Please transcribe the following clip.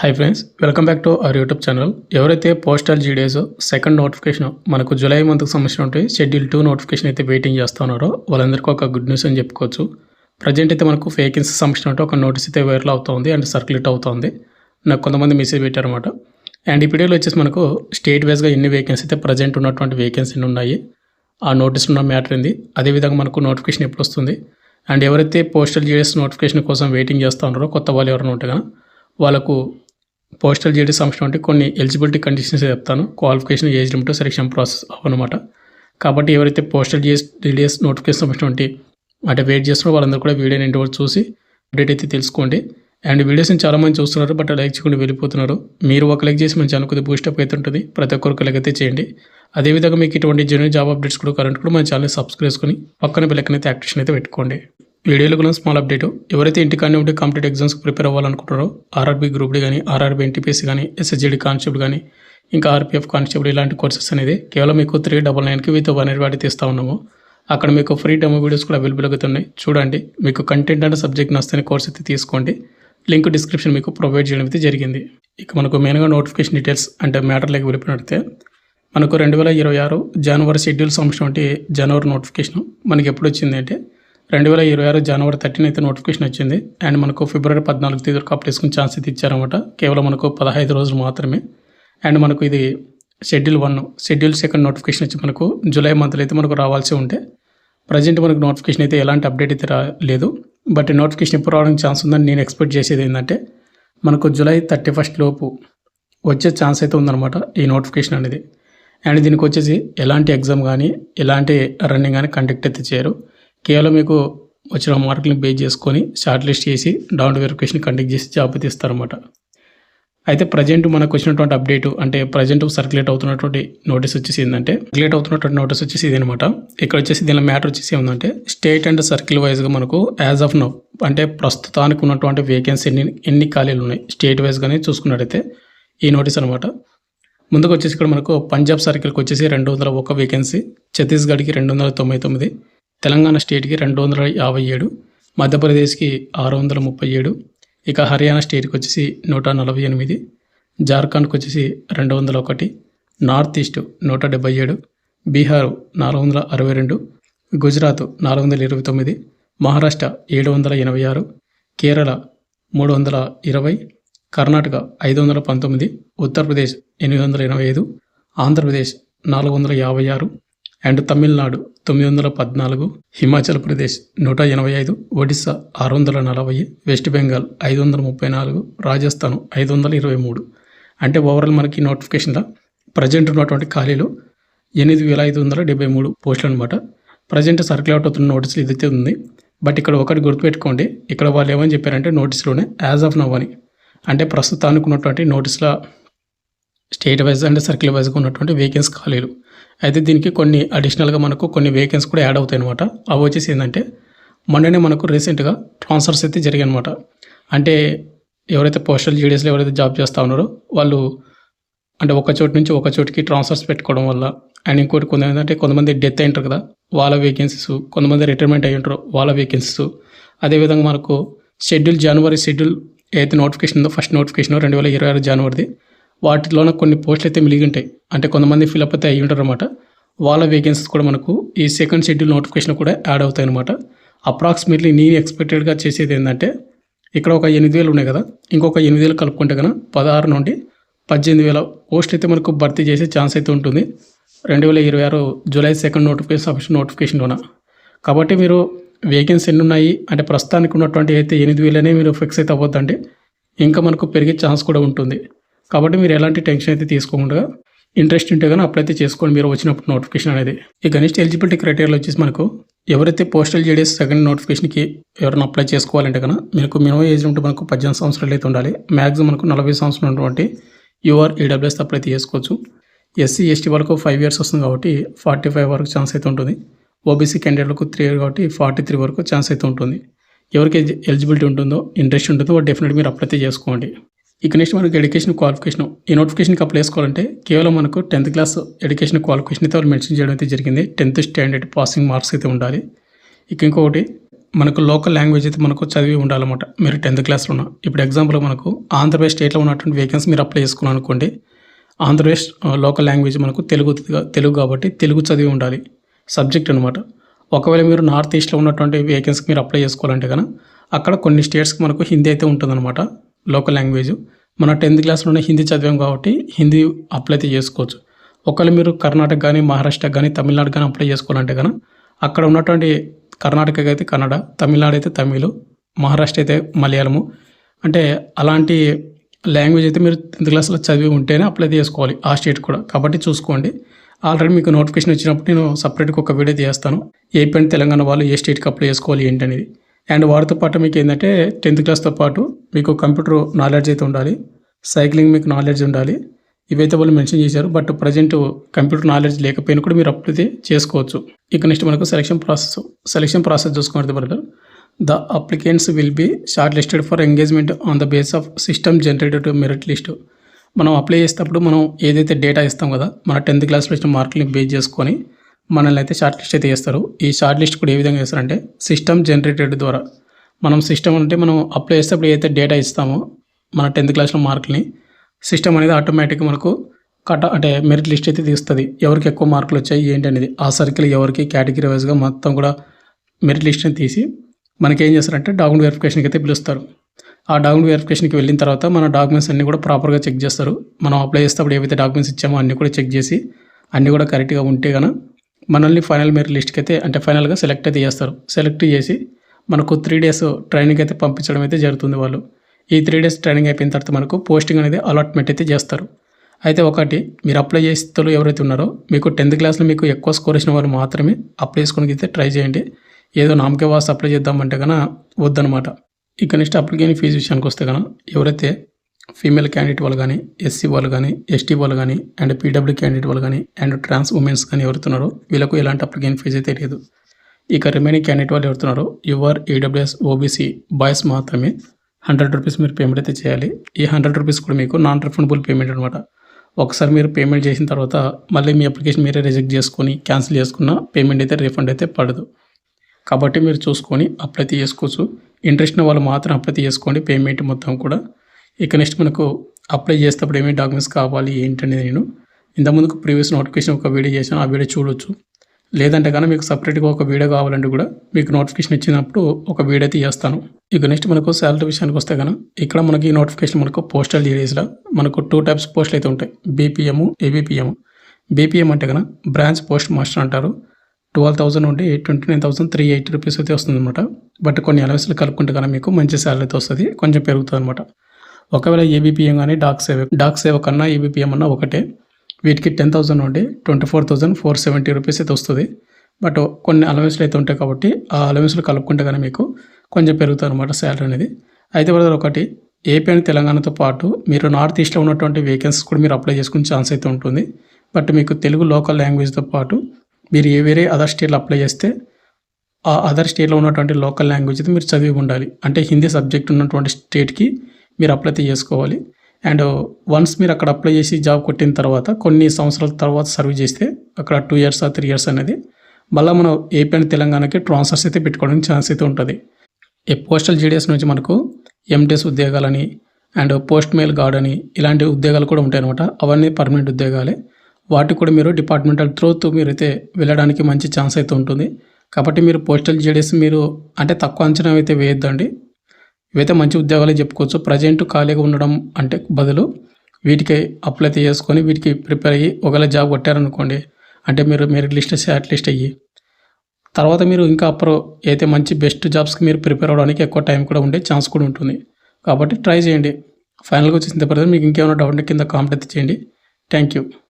Hi friends, welcome back to our YouTube channel. ఎవరైతే postal GDS second notification మనకు July మంత్కి సంబంధించిన schedule 2 notification అయితే వెయిటింగ్ చేస్తున్నారో వాళ్ళందరికీ ఒక గుడ్ న్యూస్ అని చెప్పుకోవచ్చు. ప్రజెంట్ అయితే మనకు వేకెన్సీ సంబంధించిన ఒక నోటీస్ అయితే వైరల్ అవుతుంది అండ్ సర్క్యులేట్ అవుతుంది. నాకు కొంతమంది మెసేజ్ పెట్టారన్నమాట. అండ్ ఈ వీడియోలో వచ్చేసి మనకు స్టేట్ వైజ్గా ఎన్ని వేకెన్సీ అయితే ప్రజెంట్ ఉన్నటువంటి వేకెన్సీలు ఉన్నాయి, ఆ నోటీస్ ఉన్న మ్యాటర్ ఏంది, అదేవిధంగా మనకు నోటిఫికేషన్ ఎప్పుడు వస్తుంది, అండ్ ఎవరైతే పోస్టల్ జీడీఎస్ నోటిఫికేషన్ కోసం వెయిటింగ్ చేస్తూ ఉన్నారో కొత్త వాళ్ళు ఎవరైనా ఉంటే కదా వాళ్ళకు పోస్టల్ జీడీ సంబంధించిన కొన్ని ఎలిజిబిలిటీ కండిషన్స్ చెప్తాను. Qualification, age limit, selection process అవన్నమాట. కాబట్టి ఎవరైతే పోస్టల్ జీడీఎస్ నోటిఫికేషన్ సంబంధించిన అంటే వెయిట్ చేస్తున్నారో వాళ్ళందరూ కూడా వీడియోని ఇంటి వరకు చూసి అప్డేట్ అయితే తెలుసుకోండి. అండ్ వీడియోస్ని చాలామంది చూస్తున్నారు, బట్ లైక్ చేయకుండా వెళ్ళిపోతున్నారు. మీరు ఒక లైక్ చేసి మంచి అనుకుంది బూస్టప్ అయితే ఉంటుంది. ప్రతి ఒక్కరికి లైక్ అయితే చేయండి. అదేవిధంగా మీకు ఇటువంటి జెన్యూన్ జాబ్ అప్డేట్స్ కూడా కరెంట్ కూడా మన ఛానల్ సబ్స్క్రైబ్ చేసుకొని పక్కన బెల్ ఐకాన్ అయితే యాక్టివేషన్ అయితే పెట్టుకోండి. వీడియోలో కూడా స్మాల్ అప్డేట్, ఎవరైతే ఇంటికానే ఉంటే కాంపిటేటివ్ ఎగ్జామ్స్కి ప్రిపేర్ అవ్వాలనుకుంటారో ఆర్ఆర్బీ గ్రూప్ డి కానీ, ఆర్ఆర్బీ ఎన్టీపీసీ కానీ, ఎస్ఎస్జీడీ కానిస్టేబుల్ కానీ, ఇంకా ఆర్పీఎఫ్ కానిస్టేబుల్ ఇలాంటి కోర్సెస్ అనేది కేవలం మీకు 399కి విత్ 1 వాటి తీస్తూ ఉన్నాము. అక్కడ మీకు ఫ్రీ డెమో వీడియోస్ కూడా అవైలబుల్ అవుతున్నాయి, చూడండి. మీకు కంటెంట్ అంటే సబ్జెక్ట్ నచ్చని కోర్స్ అయితే తీసుకోండి. లింక్ డిస్క్రిప్షన్ మీకు ప్రొవైడ్ చేయడం అయితే జరిగింది. ఇక మనకు మెయిన్గా నోటిఫికేషన్ డీటెయిల్స్ అంటే మ్యాటర్లోకి వెళ్ళిపోయినట్టే మనకు 2026 జనవరి షెడ్యూల్ సంబంధించిన జనవరి నోటిఫికేషన్ మనకి ఎప్పుడు వచ్చింది అంటే 2026 జనవరి 13 అయితే నోటిఫికేషన్ వచ్చింది. అండ్ మనకు ఫిబ్రవరి 14 తేదీ వరకు అప్లై చేసుకుని ఛాన్స్ అయితే ఇచ్చారన్నమాట. కేవలం మనకు 15 రోజులు మాత్రమే. అండ్ మనకు ఇది షెడ్యూల్ 1, షెడ్యూల్ 2 నోటిఫికేషన్ వచ్చి మనకు జూలై మంత్లో అయితే మనకు రావాల్సి ఉంటే ప్రజెంట్ మనకు నోటిఫికేషన్ అయితే ఎలాంటి అప్డేట్ అయితే లేదు. బట్ నోటిఫికేషన్ ఎప్పుడు రావడానికి ఛాన్స్ ఉందని నేను ఎక్స్పెక్ట్ చేసేది ఏంటంటే మనకు జూలై 31 లోపు వచ్చే ఛాన్స్ అయితే ఉందన్నమాట ఈ నోటిఫికేషన్ అనేది. అండ్ దీనికి వచ్చేసి ఎలాంటి ఎగ్జామ్ కానీ ఎలాంటి రన్నింగ్ కానీ కండక్ట్ అయితే చేయరు. కేవలం మీకు వచ్చిన మార్కులను బేస్ చేసుకొని షార్ట్ లిస్ట్ చేసి డౌన్ వెరిఫికేషన్ కండక్ట్ చేసి జాబ్ అయితే ఇస్తారన్నమాట. అయితే ప్రజెంట్ మనకు వచ్చినటువంటి అప్డేట్ అంటే ప్రజెంట్ సర్క్యులేట్ అవుతున్నటువంటి నోటీస్ వచ్చేసి ఏంటంటే నోటీస్ వచ్చేసి ఇది అనమాట. ఇక్కడ వచ్చేసి దీని మ్యాటర్ వచ్చేసి ఏమందంటే స్టేట్ అండ్ సర్కిల్ వైజ్గా మనకు యాజ్ ఆఫ్ నౌ అంటే ప్రస్తుతానికి ఉన్నటువంటి వేకెన్సీ ఎన్ని ఖాళీలు ఉన్నాయి స్టేట్ వైజ్గానే చూసుకున్నట్టయితే ఈ నోటీస్ అనమాట. ముందుకు వచ్చేసి ఇక్కడ మనకు పంజాబ్ సర్కిల్కి వచ్చేసి 201 వేకెన్సీ, ఛత్తీస్గఢ్కి 299, తెలంగాణ స్టేట్కి 257, మధ్యప్రదేశ్కి 637, ఇక హర్యానా స్టేట్కి వచ్చేసి 148, జార్ఖండ్కి వచ్చేసి 201, north east 177, Bihar 462, Gujarat 429, Maharashtra 786, Kerala 320, Karnataka 519, Uttar Pradesh 885, Andhra Pradesh 456, and Tamil Nadu 914, Himachal Pradesh 185, Odisha 640, west Bengal 534, Rajasthan 523. అంటే ఓవరాల్ మనకి నోటిఫికేషన్లో ప్రజెంట్ ఉన్నటువంటి ఖాళీలు 8573 పోస్టులు అనమాట. ప్రజెంట్ సర్క్యులేట్ అవుతున్న నోటీసులు ఇదైతే ఉంది. బట్ ఇక్కడ ఒకటి గుర్తుపెట్టుకోండి, ఇక్కడ వాళ్ళు ఏమని చెప్పారంటే నోటీసులోనే యాజ్ ఆఫ్ నవ్ అని, అంటే ప్రస్తుతానికి ఉన్నటువంటి నోటీసుల స్టేట్ వైజ్ అండ్ సర్కిల్ వైజ్గా ఉన్నటువంటి వేకెన్సీ ఖాళీలు. అయితే దీనికి కొన్ని అడిషనల్గా మనకు కొన్ని వేకెన్సీ కూడా యాడ్ అవుతాయి అనమాట. అవి వచ్చేసి ఏంటంటే మొన్ననే మనకు రీసెంట్గా ట్రాన్స్ఫర్స్ అయితే జరిగాయి అనమాట. అంటే ఎవరైతే పోస్టల్ జీడీఎస్లో ఎవరైతే జాబ్ చేస్తూ ఉన్నారో వాళ్ళు అంటే ఒక చోటు నుంచి ఒక చోటికి ట్రాన్స్ఫర్స్ పెట్టుకోవడం వల్ల, అండ్ ఇంకోటి కొంతమంది డెత్ అయింటారు కదా వాళ్ళ వేకెన్సీస్, కొంతమంది రిటైర్మెంట్ అయ్యి ఉంటారు వాళ్ళ వేకెన్సీస్. అదేవిధంగా మనకు జనవరి షెడ్యూల్ ఏదైతే నోటిఫికేషన్ ఉందో ఫస్ట్ నోటిఫికేషన్ 2026 జనవరిది, వాటిలోనే కొన్ని పోస్టులు అయితే మిలిగి ఉంటాయి. అంటే కొంతమంది ఫిల్అప్ అయితే అయ్యి ఉంటారు అనమాట. వాళ్ళ వేకెన్సీస్ కూడా మనకు ఈ సెకండ్ షెడ్యూల్ నోటిఫికేషన్ కూడా యాడ్ అవుతాయి అనమాట. అప్రాక్సిమేట్లీ నేను ఎక్స్పెక్టెడ్గా చేసేది ఏంటంటే ఇక్కడ ఒక 8,000 ఉన్నాయి కదా, ఇంకొక 8,000 కలుపుకుంటే కన్నా 16 నుండి 18,000 పోస్ట్ అయితే మనకు భర్తీ చేసే ఛాన్స్ అయితే ఉంటుంది 2026 జూలై 2 నోటిఫికేషన్లోన. కాబట్టి మీరు వేకెన్సీ ఎన్ని ఉన్నాయి అంటే ప్రస్తుతానికి ఉన్నటువంటి అయితే 8,000 మీరు ఫిక్స్ అయితే అవ్వద్దండి, ఇంకా మనకు పెరిగే ఛాన్స్ కూడా ఉంటుంది. కాబట్టి మీరు ఎలాంటి టెన్షన్ అయితే తీసుకోకుండా ఇంట్రెస్ట్ ఉంటే కానీ అప్లై అయితే చేసుకోండి మీరు వచ్చినప్పుడు నోటిఫికేషన్ అనేది. ఇక నెక్స్ట్ ఎలిజిబిలిటీ క్రైటీరియాలో వచ్చేసి మనకు ఎవరైతే పోస్టల్ జీడీఎస్ సెకండ్ నోటిఫికేషన్కి ఎవరైనా అప్లై చేసుకోవాలంటే కన్నా మీకు మినిమం ఏజ్ ఉంటే మనకు 18 సంవత్సరాలు అయితే ఉండాలి. మ్యాక్సిమం మనకు 40 సంవత్సరాలు ఉన్నటువంటి యూఆర్ ఈడబ్ల్యూఎస్ అప్లై అయితే చేసుకోవచ్చు. ఎస్సీ ఎస్టీ వరకు 5 years వస్తుంది కాబట్టి 45 వరకు ఛాన్స్ అయితే ఉంటుంది. ఓబీసీ క్యాండిడేట్లకు 3 years కాబట్టి 43 వరకు ఛాన్స్ అయితే ఉంటుంది. ఎవరికి ఎలిజిబిలిటీ ఉంటుందో ఇంట్రెస్ట్ ఉంటుందో డెఫినెట్గా మీరు అప్లై అయితే చేసుకోండి. ఇక నెక్స్ట్ మనకు ఎడ్యుకేషన్ క్వాలిఫికేషన్, ఈ నోటిఫికేషన్కి అప్లై చేసుకోవాలంటే కేవలం మనకు 10th క్లాస్ ఎడ్యుకేషన్ క్వాలిఫికేషన్ అయితే వాళ్ళు మెన్షన్ చేయడం అయితే జరిగింది. 10th స్టాండర్డ్ పాసింగ్ మార్క్స్ అయితే ఉండాలి. ఇక ఇంకొకటి మనకు లోకల్ లాంగ్వేజ్ అయితే మనకు చదివి ఉండాలన్నమాట. మీరు 10th క్లాస్‌లో ఉన్న. ఇప్పుడు ఎగ్జాంపుల్ మనకు ఆంధ్రప్రదేశ్ స్టేట్‌లో ఉన్నటువంటి వేకెన్సీ మీరు అప్లై చేసుకున్నారనుకోండి. ఆంధ్రప్రదేశ్ లోకల్ లాంగ్వేజ్ మనకు తెలుగు కాబట్టి తెలుగు చదివి ఉండాలి. సబ్జెక్ట్ అనమాట. ఒకవేళ మీరు నార్త్ ఈస్ట్‌లో ఉన్నటువంటి వేకెన్సీకి మీరు అప్లై చేసుకోవాలంటే గనక అక్కడ కొన్ని స్టేట్స్‌కి మనకు హిందీ అయితే ఉంటుందన్నమాట. Local language. మన 10th క్లాస్‌లోనే హిందీ చదివాం కాబట్టి హిందీ అప్లై అయితే చేసుకోవచ్చు. ఒకవేళ మీరు కర్ణాటక గానీ, మహారాష్ట్ర గానీ, తమిళనాడు గానీ అప్లై చేసుకోవాలంటే గనక అక్కడ ఉన్నటువంటి కర్ణాటకకి అయితే కన్నడ, తమిళనాడు అయితే తమిళ్, మహారాష్ట్ర అయితే మలయాళము. అంటే అలాంటి లాంగ్వేజ్ అయితే మీరు 10th క్లాస్‌లో చదివి ఉంటేనే అప్లై చేసుకోవాలి ఆ స్టేట్ కూడా. కాబట్టి చూసుకోండి. ఆల్రెడీ మీకు నోటిఫికేషన్ వచ్చినప్పుడు నేను సెపరేట్‌గా ఒక వీడియో చేస్తాను. ఏపీ అండ్ తెలంగాణ వాళ్ళు ఏ స్టేట్‌కి అప్లై చేసుకోవాలి ఏంటనేది. అండ్ వాటితో పాటు మీకు ఏంటంటే 10th క్లాస్‌తో పాటు మీకు కంప్యూటర్ నాలెడ్జ్ అయితే ఉండాలి. సైక్లింగ్ మీకు నాలెడ్జ్ ఉండాలి. ఇవైతే వాళ్ళు మెన్షన్ చేశారు. బట్ ప్రజెంట్ కంప్యూటర్ నాలెడ్జ్ లేకపోయినా కూడా మీరు అప్లై చేసుకోవచ్చు. ఇక నెక్స్ట్ మనకు సెలక్షన్ ప్రాసెస్ చూసుకుంటే brother, the applicants will be short listed for engagement on the base of system generated merit list. మనం అప్లై చేసేటప్పుడు మనం ఏదైతే డేటా ఇస్తాం కదా, మన 10th క్లాస్లో వచ్చిన మార్కులని బేస్ చేసుకొని మనల్ని అయితే షార్ట్ లిస్ట్ అయితే చేస్తారు. ఈ షార్ట్ లిస్ట్ కూడా ఏ విధంగా చేస్తారంటే సిస్టమ్ జనరేటెడ్ ద్వారా. మనం సిస్టమ్ అంటే మనం అప్లై చేసేటప్పుడు ఏదైతే డేటా ఇస్తామో మన 10th క్లాస్లో మార్కులని సిస్టమ్ అనేది ఆటోమేటిక్గా మనకు అంటే మెరిట్ లిస్ట్ అయితే తీస్తుంది. ఎవరికి ఎక్కువ మార్కులు వచ్చాయి ఏంటి అనేది ఆ సర్కిల్ ఎవరికి కేటగిరీ వైజ్గా మొత్తం కూడా మెరిట్ లిస్ట్ని తీసి మనకి ఏం చేస్తారంటే డాక్యుమెంట్ వెరిఫికేషన్కి అయితే పిలుస్తారు. ఆ డాక్యుమెంట్ వెరిఫికేషన్కి వెళ్ళిన తర్వాత మన డాక్యుమెంట్స్ అన్నీ కూడా ప్రాపర్గా చెక్ చేస్తారు. మనం అప్లై చేసేటప్పుడు ఏవైతే డాక్యుమెంట్స్ ఇచ్చామో అన్నీ కూడా చెక్ చేసి అన్నీ కూడా కరెక్ట్గా ఉంటే కనుక మనల్ని ఫైనల్ మెరిట్ లిస్ట్కి అయితే అంటే ఫైనల్గా సెలెక్ట్ అయితే చేస్తారు. సెలెక్ట్ చేసి మనకు 3 days ట్రైనింగ్ అయితే పంపించడం అయితే జరుగుతుంది వాళ్ళు. ఈ 3 days ట్రైనింగ్ అయిపోయిన తర్వాత మనకు పోస్టింగ్ అనేది అలాట్మెంట్ అయితే చేస్తారు. అయితే ఒకటి మీరు అప్లై చేసేటోళ్ళు ఎవరైతే ఉన్నారో మీకు 10th క్లాస్లో మీకు ఎక్కువ స్కోర్ వచ్చిన వాళ్ళు మాత్రమే అప్లై చేసుకోవడానికి అయితే ట్రై చేయండి. ఏదో నామకే వాస్ అప్లై చేద్దామంటే కనుక వద్దనమాట. ఇక నెక్స్ట్ అప్లికేషన్ ఫీజు విషయానికి వస్తే కనుక ఎవరైతే ఫీమేల్ క్యాండిడేట్ వాళ్ళు కానీ, ఎస్సీ వాళ్ళు కానీ, ఎస్టీ వాళ్ళు కానీ, అండ్ పీడబ్ల్యూ క్యాండిడేట్ వాళ్ళు కానీ, అండ్ ట్రాన్స్ ఉమెన్స్ కానీ ఎవరుతున్నారో వీళ్ళకు ఎలాంటి అప్లికేషన్ ఫీజు అయితే లేదు. ఇక రిమైనింగ్ క్యాండిడేట్ వాళ్ళు ఎవరుతున్నారో యువర్ ఈడబ్ల్యూఎస్ ఓబీసీ బాయ్స్ మాత్రమే 100 రూపీస్ మీరు పేమెంట్ అయితే చేయాలి. ఈ 100 రూపీస్ కూడా మీకు నాన్ రిఫండబుల్ పేమెంట్ అనమాట. ఒకసారి మీరు పేమెంట్ చేసిన తర్వాత మళ్ళీ మీ అప్లికేషన్ మీరే రిజెక్ట్ చేసుకొని క్యాన్సిల్ చేసుకున్న పేమెంట్ అయితే రీఫండ్ అయితే పడదు. కాబట్టి మీరు చూసుకొని అప్లై చేసుకోవచ్చు. ఇంట్రెస్ట్ ఉన్న వాళ్ళు మాత్రం అప్లై చేసుకోండి పేమెంట్ మొత్తం కూడా. ఇక నెక్స్ట్ మనకు అప్లై చేసేటప్పుడు ఏమేమి డాక్యుమెంట్స్ కావాలి ఏంటనేది నేను ఇంతకుముందుకు ప్రీవియస్ నోటిఫికేషన్ ఒక వీడియో చేశాను. ఆ వీడియో చూడొచ్చు. లేదంటే కానీ మీకు సపరేట్గా ఒక వీడియో కావాలంటే కూడా మీకు నోటిఫికేషన్ ఇచ్చినప్పుడు ఒక వీడియో అయితే చేస్తాను. ఇక నెక్స్ట్ మనకు శాలరీ విషయానికి వస్తే కనుక ఇక్కడ మనకి నోటిఫికేషన్ మనకు పోస్టల్ జీడీఎస్లో మనకు 2 types పోస్టులు అయితే ఉంటాయి. BPM, ABPM. బీపీఎం అంటే కనుక బ్రాంచ్ పోస్ట్ మాస్టర్ అంటారు. 12,000 నుండి 29,380 రూపీస్ అయితే వస్తుంది అనమాట. బట్ కొన్ని అలవెన్స్లు కలుపుకుంటే కనుక మీకు మంచి శాలరీ అయితే వస్తుంది, కొంచెం పెరుగుతుంది అనమాట. ఒకవేళ ఏబీపీఎం కానీ డాక్ సేవ కన్నా ఏబీపీఎం అన్నా ఒకటే. వీటికి 10,000 నుండి 24,470 రూపీస్ అయితే వస్తుంది. బట్ కొన్ని అలవెన్స్లు అయితే ఉంటాయి కాబట్టి ఆ అలవెన్స్లు కలుపుకుంటే కానీ మీకు కొంచెం పెరుగుతుంది అనమాట శాలరీ అనేది. అయితే బ్రదర్ ఒకటి ఏపీ అండ్ తెలంగాణతో పాటు మీరు నార్త్ ఈస్ట్లో ఉన్నటువంటి వేకెన్సీస్ కూడా మీరు అప్లై చేసుకునే ఛాన్స్ అయితే ఉంటుంది. బట్ మీకు తెలుగు లోకల్ లాంగ్వేజ్తో పాటు మీరు వేరే అదర్ స్టేట్లో అప్లై చేస్తే ఆ అదర్ స్టేట్లో ఉన్నటువంటి లోకల్ లాంగ్వేజ్ అయితే మీరు చదివి ఉండాలి. అంటే హిందీ సబ్జెక్ట్ ఉన్నటువంటి స్టేట్కి మీరు అప్లై చేసుకోవాలి. అండ్ వన్స్ మీరు అక్కడ అప్లై చేసి జాబ్ కొట్టిన తర్వాత కొన్ని సంవత్సరాల తర్వాత సర్వీస్ చేస్తే అక్కడ 2 years 3 years అనేది మళ్ళీ మనం ఏపీ అండ్ తెలంగాణకి ట్రాన్స్ఫర్స్ అయితే పెట్టుకోవడానికి ఛాన్స్ అయితే ఉంటుంది. ఈ పోస్టల్ జీడీఎస్ నుంచి మనకు ఎంటీఎస్ ఉద్యోగాలని అండ్ పోస్ట్ మెయిల్ గార్డ్ అని ఇలాంటి ఉద్యోగాలు కూడా ఉంటాయి అనమాట. అవన్నీ పర్మనెంట్ ఉద్యోగాలే. వాటికి కూడా మీరు డిపార్ట్మెంటల్ త్రూత్ మీరైతే వెళ్ళడానికి మంచి ఛాన్స్ అయితే ఉంటుంది. కాబట్టి మీరు పోస్టల్ జీడీఎస్ మీరు అంటే తక్కువ అంచనా అయితే వేయొద్దండి. ఇవైతే మంచి ఉద్యోగాలే చెప్పుకోవచ్చు. ప్రజెంట్ ఖాళీగా ఉండడం అంటే బదులు వీటికి అప్లై చేసుకొని వీటికి ప్రిపేర్ అయ్యి ఒకవేళ జాబ్ కొట్టారనుకోండి, అంటే మీరు మెరిట్ లిస్ట్ షార్ట్ లిస్ట్ అయ్యి తర్వాత మీరు ఇంకా అయితే మంచి బెస్ట్ జాబ్స్కి మీరు ప్రిపేర్ అవ్వడానికి ఎక్కువ టైం కూడా ఉండే ఛాన్స్ కూడా ఉంటుంది. కాబట్టి ట్రై చేయండి. ఫైనల్గా వచ్చేసిన తర్వాత మీకు ఇంకేమైనా డౌట్ కింద కామెంట్ అయితే చేయండి. Thank you.